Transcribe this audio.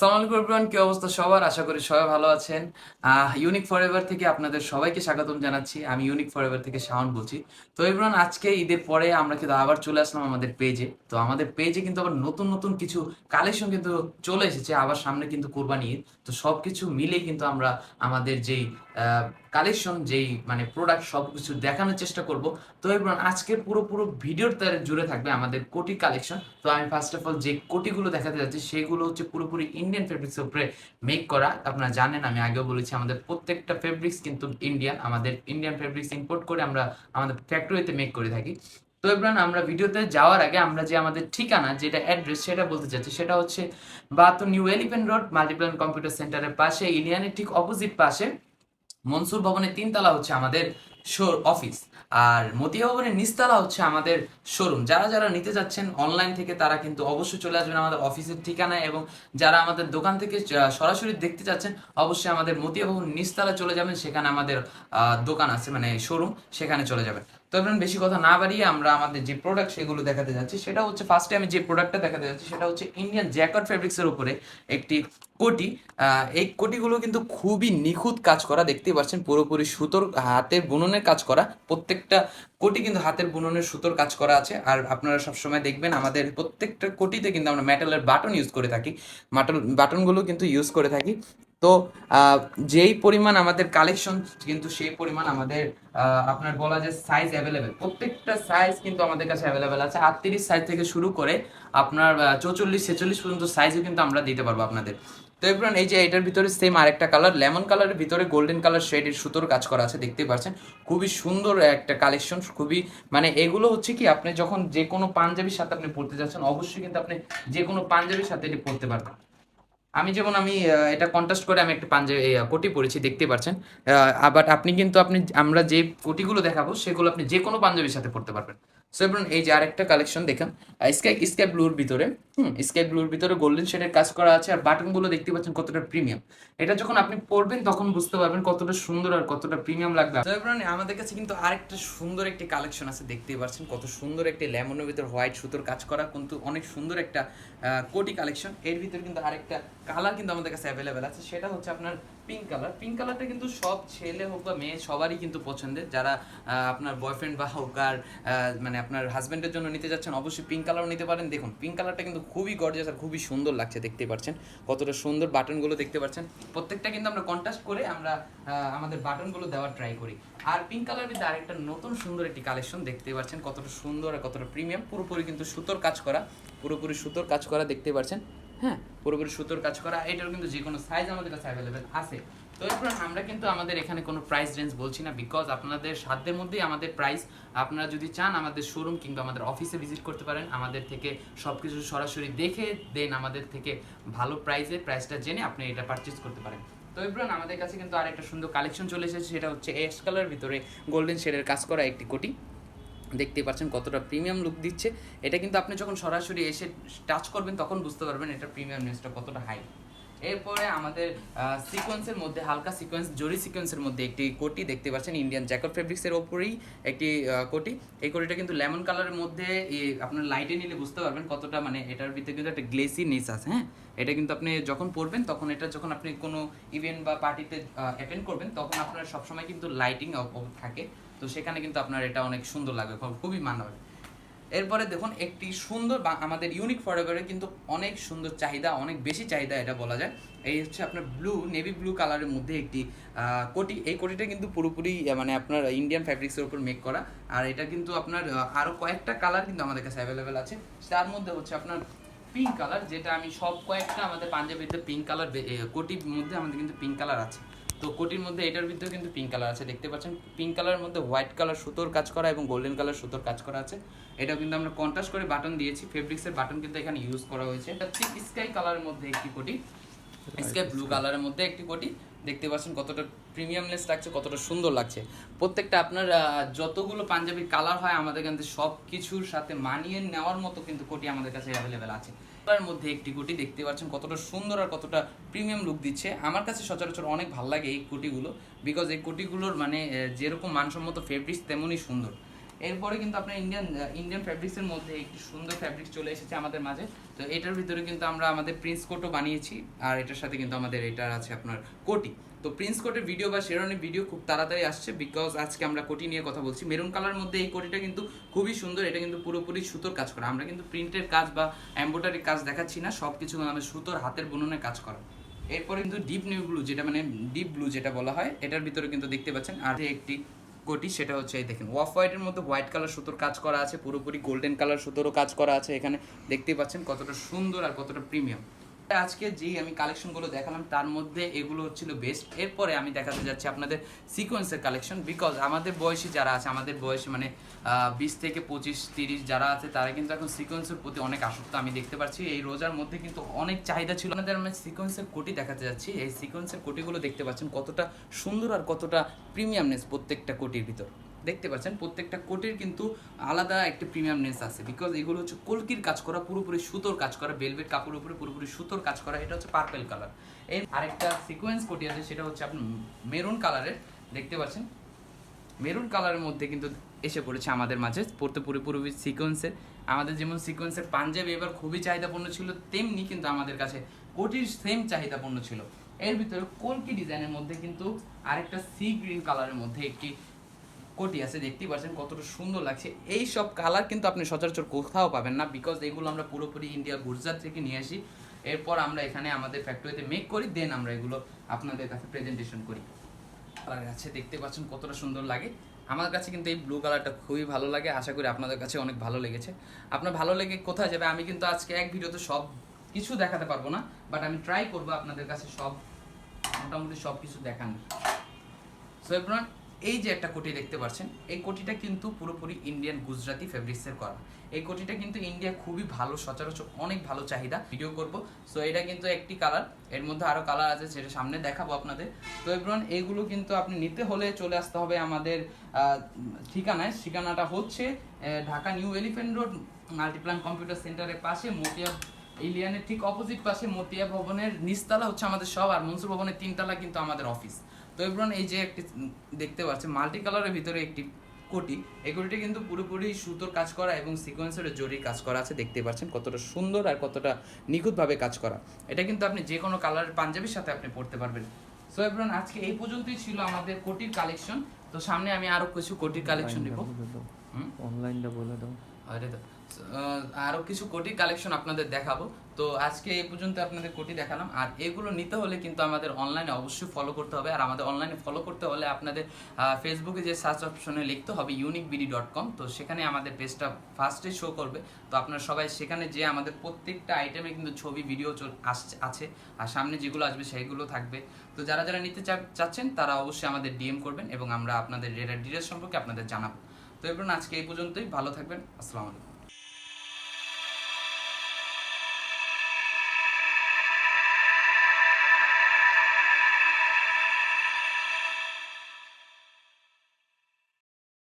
আসসালামু আলাইকুম এভরিওয়ান, কি অবস্থা সবার? আশা করি সবাই ভালো আছেন। ইউনিক ফরএভার থেকে আপনাদের সবাইকে স্বাগতম জানাচ্ছি। আমি ইউনিক ফরএভার থেকে শাওন বলছি। তো এভরিওয়ান, আজকে ঈদের পরে আমরা কিন্তু আবার চলে আসলাম আমাদের পেজে। তো আমাদের পেজে কিন্তু আবার নতুন নতুন কিছু কালেকশন কিন্তু চলে এসেছে। আবার সামনে কিন্তু কোরবানি ঈদ। তো সবকিছু মিলেই কিন্তু আমরা আমাদের যেই কালেকশন, যেই মানে প্রোডাক্ট, সবকিছু দেখানোর চেষ্টা করব। তো এভরিওয়ান, আজকে পুরো ভিডিওর তারে জুড়ে থাকবে আমাদের কোটি কালেকশন। তো আমি ফার্স্ট অফ অল যে কোটিগুলো দেখাতে যাচ্ছি সেগুলো হচ্ছে পুরোপুরি ইন্ডিয়ান ফেব্রিক্সের উপরে মেক করা। আপনারা জানেন, আমি আগেও বলেছি, আমাদের প্রত্যেকটা ফেব্রিক্স কিন্তু ইন্ডিয়ান। আমাদের ইন্ডিয়ান ফেব্রিক্স ইম্পোর্ট করে আমরা আমাদের ফ্যাক্টরিতে মেক করে থাকি। তো এবার আমরা ভিডিওতে যাওয়ার আগে আমরা যে আমাদের ঠিকানা, যেটা অ্যাড্রেস, সেটা বলতে চাচ্ছি। সেটা হচ্ছে বাতো new elephant road, multiplan computer সেন্টারের পাশে, ইলিয়ানের ঠিক অপোজিট পাশে মনসুর ভবনের 3 তলা হচ্ছে আমাদের অফিস। আর মতিয়া ভবনের নিচতলা হচ্ছে আমাদের শোরুম। যারা যারা নিতে যাচ্ছেন অনলাইন থেকে তারা কিন্তু অবশ্যই চলে আসবেন আমাদের অফিসের ঠিকানায়, এবং যারা আমাদের দোকান থেকে সরাসরি দেখতে চাচ্ছেন অবশ্যই আমাদের মতিয়া ভবন নিচতলা চলে যাবেন। সেখানে আমাদের দোকান আছে, মানে শোরুম, সেখানে চলে যাবেন। তো এবার বেশি কথা না বাড়িয়ে আমরা আমাদের যে প্রোডাক্ট সেগুলো দেখাতে যাচ্ছি। সেটা হচ্ছে, ফার্স্টে আমি যে প্রোডাক্টটা দেখাতে যাচ্ছি সেটা হচ্ছে ইন্ডিয়ান জ্যাকট ফেব্রিক্সের উপরে একটি কোটি। এই কোটিগুলো কিন্তু খুবই নিখুঁত কাজ করা, দেখতেই পাচ্ছেন পুরোপুরি সুতোর হাতের বুননের কাজ করা। প্রত্যেকটা কোটি কিন্তু হাতের বুননের সুতোর কাজ করা আছে। আর আপনারা সবসময় দেখবেন আমাদের প্রত্যেকটা কোটিতে কিন্তু আমরা মেটালের বাটন ইউজ করে থাকি। বাটনগুলো কিন্তু ইউজ করে থাকি। তো যেই পরিমাণ আমাদের কালেকশন, কিন্তু সেই পরিমাণ আমাদের আপনার বলা যায় সাইজ অ্যাভেলেবেল। প্রত্যেকটা সাইজ কিন্তু আমাদের কাছে অ্যাভেলেবেল আছে। 38 সাইজ থেকে শুরু করে আপনার 44 46 পর্যন্ত সাইজও কিন্তু আমরা দিতে পারবো আপনাদের। তো এবার এই যে এটার ভিতরে সেম আরেকটা কালার, লেমন কালারের ভিতরে গোল্ডেন কালার শেডের সুতোর কাজ করা আছে, দেখতেই পাচ্ছেন। খুবই সুন্দর একটা কালেকশন। খুবই মানে এগুলো হচ্ছে কি, আপনি যখন যে কোনো পাঞ্জাবির সাথে আপনি পড়তে যাচ্ছেন, অবশ্যই কিন্তু আপনি যে কোনো পাঞ্জাবির সাথে এটি পড়তে পারবেন। আমি এটা কন্ট্রাস্ট করে আমি একটা পাঞ্জাবি কোটি পরেছি, দেখতে পাচ্ছেন। বাট আপনি কিন্তু আমরা যে কোটিগুলো দেখাবো সেগুলো আপনি যে কোনো পাঞ্জাবির সাথে পড়তে পারবেন। সো এবার এই যে আরেকটা কালেকশন দেখেন, স্কাই ব্লুর ভিতরে, স্কাই ব্লুর ভিতরে গোল্ডেন শেডের কাজ করা আছে। আর বাটনগুলো দেখতে পাচ্ছেন কতটা প্রিমিয়াম। এটা যখন আপনি পরবেন তখন বুঝতে পারবেন কতটা সুন্দর আর কতটা প্রিমিয়াম লাগবে। তো এবার আমাদের কাছে কিন্তু আরেকটা সুন্দর একটি কালেকশন আছে, দেখতেই পাচ্ছেন কত সুন্দর একটি লেমনের ভিতর হোয়াইট সুতোর কাজ করা, কিন্তু অনেক সুন্দর একটা কোটি কালেকশন। এর ভিতরে কিন্তু আরেকটা কালার কিন্তু আমাদের কাছে অ্যাভেলেবেল আছে, সেটা হচ্ছে আপনার পিঙ্ক কালার। পিঙ্ক কালারটা কিন্তু সব ছেলে হোক বা মেয়ে সবারই কিন্তু পছন্দের। যারা আপনার বয়ফ্রেন্ড বা হোক আর মানে আপনার হাজব্যান্ডের জন্য নিতে যাচ্ছেন, অবশ্যই পিঙ্ক কালারও নিতে পারেন। দেখুন পিঙ্ক কালারটা কিন্তু খুবই গর্জিয়াস আর খুবই সুন্দর লাগছে, দেখতে পাচ্ছেন কতটা সুন্দর বাটনগুলো দেখতে পাচ্ছেন। প্রত্যেকটা কিন্তু আমরা কন্ট্রাস্ট করে আমরা আমাদের বাটনগুলো দেওয়ার ট্রাই করি। আর পিঙ্ক কালার ভিতরে আরেকটা নতুন সুন্দর একটি কালেকশন, দেখতে পাচ্ছেন কতটা সুন্দর আর কতটা প্রিমিয়াম। পুরোপুরি কিন্তু সুতোর কাজ করা, পুরোপুরি সুতোর কাজ করা, দেখতে পাচ্ছেন। হ্যাঁ, পুরোপুরি সুতোর কাজ করা। এটার কিন্তু যে কোনো সাইজ আমাদের কাছে অ্যাভেলেবেল আছে। তো এরপর আমরা কিন্তু আমাদের এখানে কোনো প্রাইস রেঞ্জ বলছি না, বিকজ আপনাদের সাধ্যের মধ্যেই আমাদের প্রাইস। আপনারা যদি চান আমাদের শোরুম কিংবা আমাদের অফিসে ভিজিট করতে পারেন, আমাদের থেকে সব কিছু সরাসরি দেখে দেন, আমাদের থেকে ভালো প্রাইসটা জেনে আপনি এটা পারচেজ করতে পারেন। তো এবার আমাদের কাছে কিন্তু আর একটা সুন্দর কালেকশন চলে এসেছে, সেটা হচ্ছে এস কালার ভিতরে গোল্ডেন শেডের কাজ করা একটি কোটি। দেখতে পাচ্ছেন কতটা প্রিমিয়াম লুক দিচ্ছে। এটা কিন্তু আপনি যখন সরাসরি এসে টাচ করবেন তখন বুঝতে পারবেন এটা প্রিমিয়ামনেসটা কতটা হাই। এরপরে আমাদের সিকোয়েন্সের মধ্যে, হালকা সিকোয়েন্স, জরি সিকোয়েন্সের মধ্যে একটি কোটি দেখতে পাচ্ছেন, ইন্ডিয়ান জ্যাকট ফেব্রিক্সের ওপরেই একটি কোটি। এই কোটিটা কিন্তু লেমন কালারের মধ্যে, আপনার লাইটে নিলে বুঝতে পারবেন কতটা, মানে এটার ভিতরে কিন্তু একটা গ্লেসিনেস আছে। হ্যাঁ, এটা কিন্তু আপনি যখন পরবেন তখন, এটা যখন আপনি কোনো ইভেন্ট বা পার্টিতে অ্যাটেন্ড করবেন তখন আপনার সবসময় কিন্তু লাইটিং থাকে। তো সেখানে কিন্তু আপনার এটা অনেক সুন্দর লাগবে, খুবই মানাবে। এরপরে দেখুন একটি সুন্দর, বা আমাদের ইউনিক ফরএভারের কিন্তু অনেক সুন্দর চাহিদা, অনেক বেশি চাহিদা এটা বলা যায়। এই হচ্ছে আপনার নেভি ব্লু কালারের মধ্যে একটি কোটি। এই কোটিটা কিন্তু পুরোপুরি মানে আপনার ইন্ডিয়ান ফ্যাব্রিক্সের উপর মেক করা। আর এটা কিন্তু আপনার আরও কয়েকটা কালার কিন্তু আমাদের কাছে অ্যাভেলেবেল আছে। তার মধ্যে হচ্ছে আপনার পিঙ্ক কালার, যেটা আমি সব কয়েকটা আমাদের পাঞ্জাবিতে পিঙ্ক কালার, কোটির মধ্যে আমাদের কিন্তু পিঙ্ক কালার আছে। তো কোটির মধ্যে এটার ভিতরেও কিন্তু পিঙ্ক কালার আছে, দেখতে পাচ্ছেন। পিঙ্ক কালারের মধ্যে হোয়াইট কালার সুতোর কাজ করা এবং গোল্ডেন কালার সুতোর কাজ করা আছে। এটাও কিন্তু আমরা কন্ট্রাস্ট করে বাটন দিয়েছি, ফেব্রিক্সের বাটন কিন্তু এখানে ইউজ করা হয়েছে। এটা ঠিক স্কাই কালারের মধ্যে একটি কোটি, স্কাই ব্লু কালারের মধ্যে একটি কোটি। দেখতে পাচ্ছেন কতটা প্রিমিয়ামনেস লাগছে, কতটা সুন্দর লাগছে। প্রত্যেকটা আপনার যতগুলো পাঞ্জাবির কালার হয় আমাদের কাছে সব কিছুর সাথে মানিয়ে নেওয়ার মতো কিন্তু কোটি আমাদের কাছে অ্যাভেলেবেল আছে। এর মধ্যে একটি কোটি দেখতে পাচ্ছেন কতটা সুন্দর আর কতটা প্রিমিয়াম লুক দিচ্ছে। আমার কাছে সচরাচর অনেক ভালো লাগে এই কোটিগুলো, বিকজ এই কোটিগুলোর মানে যেরকম মানসম্মত ফেব্রিক্স তেমনই সুন্দর। এরপরে কিন্তু আপনার ইন্ডিয়ান ফ্যাব্রিক্সের মধ্যে একটি সুন্দর ফ্যাব্রিক চলে এসেছে আমাদের মাঝে। তো এটার ভিতরে কিন্তু আমরা আমাদের প্রিন্স কোটও বানিয়েছি, আর এটার সাথে কিন্তু আমাদের এটার আছে আপনার কোটি। তো প্রিন্স কোটের ভিডিও বা শেরওয়ানির ভিডিও খুব তাড়াতাড়ি আসছে, বিকজ আজকে আমরা কোটি নিয়ে কথা বলছি। মেরুন কালার মধ্যে এই কোটিটা কিন্তু খুবই সুন্দর, এটা কিন্তু পুরোপুরি সুতোর কাজ করা। আমরা কিন্তু প্রিন্টের কাজ বা এমব্রয়ডারি কাজ দেখাচ্ছি না, সব কিছু আমাদের সুতোর হাতের বুননে কাজ করা। এরপরে কিন্তু ডিপ নিউ ব্লু, যেটা মানে ডিপ ব্লু যেটা বলা হয়, এটার ভিতরে কিন্তু দেখতে পাচ্ছেন আর একটি কোটি, সেটা হচ্ছে এই দেখেন অফ হোয়াইটের মধ্যে হোয়াইট কালার সুতোর কাজ করা আছে, পুরোপুরি গোল্ডেন কালার সুতোরও কাজ করা আছে। এখানে দেখতেই পাচ্ছেন কতটা সুন্দর আর কতটা প্রিমিয়াম। আজকে যেই আমি কালেকশনগুলো দেখালাম তার মধ্যে এগুলো হচ্ছিল বেস্ট। এরপরে আমি দেখাতে যাচ্ছি আপনাদের সিকোয়েন্সের কালেকশন, বিকজ আমাদের বয়সী যারা আছে, আমাদের বয়সী মানে 20 থেকে 25-30 যারা আছে, তারা কিন্তু এখন সিকোয়েন্সের প্রতি অনেক আসক্ত। আমি দেখতে পাচ্ছি এই রোজার মধ্যে কিন্তু অনেক চাহিদা ছিল। আমাদের আমি সিকোয়েন্সের কোটি দেখাতে যাচ্ছি। এই সিকোয়েন্সের কোটিগুলো দেখতে পাচ্ছেন কতটা সুন্দর আর কতটা প্রিমিয়ামনেস প্রত্যেকটা কোটির ভিতর। দেখতে পাচ্ছেন প্রত্যেকটা কোটির কিন্তু আলাদা একটা প্রিমিয়ামনেস আছে, বিকজ এগুলো হচ্ছে কলকির কাজ করা, পুরোপুরি সুতোর কাজ করা, ভেলভেট কাপড়ের উপরে পুরোপুরি সুতোর কাজ করা। এটা হচ্ছে পার্পল কালার। এর আরেকটা সিকোয়েন্স কোটি আছে, সেটা হচ্ছে আপনার মেরুন কালারের। দেখতে পাচ্ছেন মেরুন কালারের মধ্যে কিন্তু এসে পড়েছে আমাদের মাঝে পড়তে পুরোপুরি সিকোয়েন্সের। আমাদের যেমন সিকোয়েন্সের পাঞ্জাবি এবার খুবই চাহিদাপূর্ণ ছিল, তেমনি কিন্তু আমাদের কাছে কোটির সেম চাহিদাপূর্ণ ছিল। এর ভিতরে কলকি ডিজাইনের মধ্যে কিন্তু আরেকটা সি গ্রিন কালারের মধ্যে একটি কোটি আছে, দেখতেই পাচ্ছেন কতটা সুন্দর লাগছে। এই সব কালার কিন্তু আপনি সচরাচর কোথাও পাবেন না, বিকজ এগুলো আমরা পুরোপুরি ইন্ডিয়া গুজরাট থেকে নিয়ে আসি। এরপর আমরা এখানে আমাদের ফ্যাক্টরিতে মেক করি, দেন আমরা এগুলো আপনাদের কাছে প্রেজেন্টেশন করি। কালার আছে, দেখতে পাচ্ছেন কতটা সুন্দর লাগে। আমার কাছে কিন্তু এই ব্লু কালারটা খুবই ভালো লাগে, আশা করি আপনাদের কাছে অনেক ভালো লেগেছে। আপনার ভালো লেগে কোথায় যাবে, আমি কিন্তু আজকে এক ভিডিওতে সব কিছু দেখাতে পারবো না, বাট আমি ট্রাই করবো আপনাদের কাছে সব মোটামুটি সব কিছু দেখানোর। সো এভরিওয়ান, এই যে একটা কোটি দেখতে পাচ্ছেন, এই কোটিটা কিন্তু পুরোপুরি ইন্ডিয়ান গুজরাটি ফেব্রিক্সের করা। এই কোটিটা কিন্তু ইন্ডিয়া খুবই ভালো, সচরাচর অনেক ভালো চাহিদা। ভিডিও করব। সো এটা কিন্তু একটি কালার, এর মধ্যে আরও কালার আছে, সেটা সামনে দেখাবো আপনাদের। তো এভরিওয়ান, এইগুলো কিন্তু আপনি নিতে হলে চলে আসতে হবে আমাদের ঠিকানায়। ঠিকানাটা হচ্ছে Dhaka new elephant road, multiplan computer সেন্টারের পাশে, মতিয়া ইলিয়ানের ঠিক অপোজিট পাশে, মতিয়া ভবনের নিচতলা হচ্ছে আমাদের সব, আর মনসুর ভবনের 3 তলা কিন্তু আমাদের অফিস। তো এবার এই যে একটি দেখতে পাচ্ছেন মাল্টি কালারের ভিতরে একটি কোটি, এই কোটিটা কিন্তু পুরোপুরি সুতোর কাজ করা এবং সিকোয়েন্সের জরির কাজ করা আছে। দেখতে পাচ্ছেন কতটা সুন্দর আর কতটা নিখুঁতভাবে কাজ করা। এটা কিন্তু আপনি যে কোনো কালারের পাঞ্জাবির সাথে আপনি পরতে পারবেন। সো এভরিওয়ান, আজকে এই পর্যন্তই ছিল আমাদের কোটির কালেকশন। তো সামনে আমি আরো কিছু কোটির কালেকশন দিব। অনলাইনটা বলে দাও। আরে তো আরো কিছু কোটি কালেকশন আপনাদের দেখাবো। তো আজকে এই পর্যন্ত আপনাদের কোটি দেখালাম। আর এগুলো নিতে হলে কিন্তু আমাদের অনলাইনে অবশ্যই ফলো করতে হবে। আর আমাদের অনলাইনে ফলো করতে হলে আপনাদের ফেসবুকে যে সার্চ অপশনে লিখতে হবে uniquebd.com। তো সেখানে আমাদের পেজটা ফার্স্টে শো করবে। তো আপনারা সবাই সেখানে যে আমাদের প্রত্যেকটা আইটেমে কিন্তু ছবি ভিডিও আছে, আর সামনে যেগুলো আসবে সেগুলো থাকবে। তো যারা যারা নিতে চাচ্ছেন তারা অবশ্যই আমাদের ডিএম করবেন এবং আমরা আপনাদের ডিটেলস সম্পর্কে আপনাদের জানাবো। তো এরপর আজকে এই পর্যন্তই, ভালো থাকবেন, আসসালামু আলাইকুম।